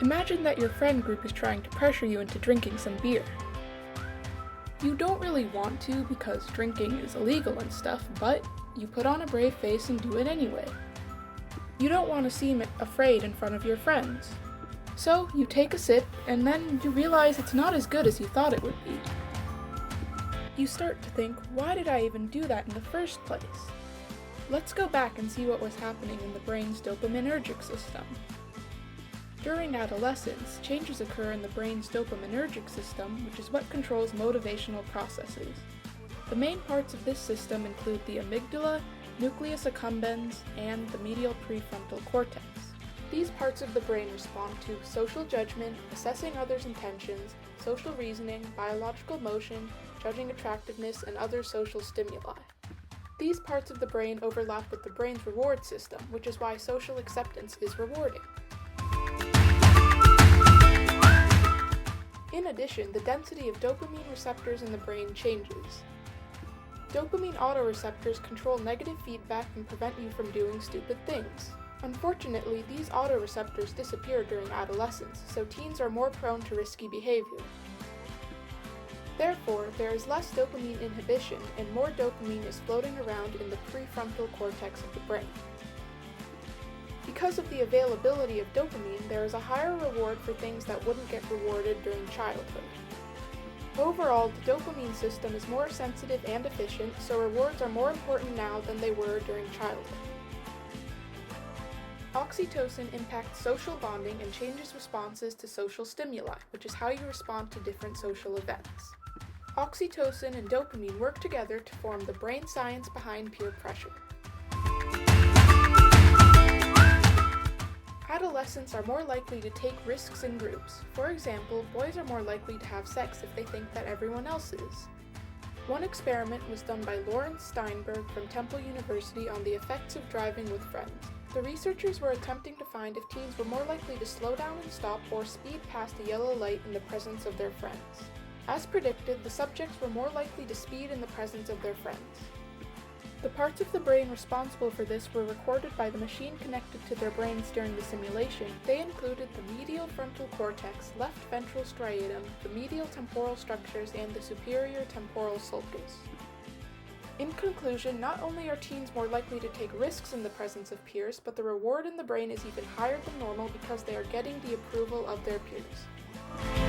Imagine that your friend group is trying to pressure you into drinking some beer. You don't really want to because drinking is illegal and stuff, but you put on a brave face and do it anyway. You don't want to seem afraid in front of your friends. So you take a sip, and then you realize it's not as good as you thought it would be. You start to think, why did I even do that in the first place? Let's go back and see what was happening in the brain's dopaminergic system. During adolescence, changes occur in the brain's dopaminergic system, which is what controls motivational processes. The main parts of this system include the amygdala, nucleus accumbens, and the medial prefrontal cortex. These parts of the brain respond to social judgment, assessing others' intentions, social reasoning, biological motion, judging attractiveness, and other social stimuli. These parts of the brain overlap with the brain's reward system, which is why social acceptance is rewarding. In addition, the density of dopamine receptors in the brain changes. Dopamine autoreceptors control negative feedback and prevent you from doing stupid things. Unfortunately, these autoreceptors disappear during adolescence, so teens are more prone to risky behavior. Therefore, there is less dopamine inhibition and more dopamine is floating around in the prefrontal cortex of the brain. Because of the availability of dopamine, there is a higher reward for things that wouldn't get rewarded during childhood. Overall, the dopamine system is more sensitive and efficient, so rewards are more important now than they were during childhood. Oxytocin impacts social bonding and changes responses to social stimuli, which is how you respond to different social events. Oxytocin and dopamine work together to form the brain science behind peer pressure. Adolescents are more likely to take risks in groups. For example, boys are more likely to have sex if they think that everyone else is. One experiment was done by Lawrence Steinberg from Temple University on the effects of driving with friends. The researchers were attempting to find if teens were more likely to slow down and stop or speed past a yellow light in the presence of their friends. As predicted, the subjects were more likely to speed in the presence of their friends. The parts of the brain responsible for this were recorded by the machine connected to their brains during the simulation. They included the medial frontal cortex, left ventral striatum, the medial temporal structures, and the superior temporal sulcus. In conclusion, not only are teens more likely to take risks in the presence of peers, but the reward in the brain is even higher than normal because they are getting the approval of their peers.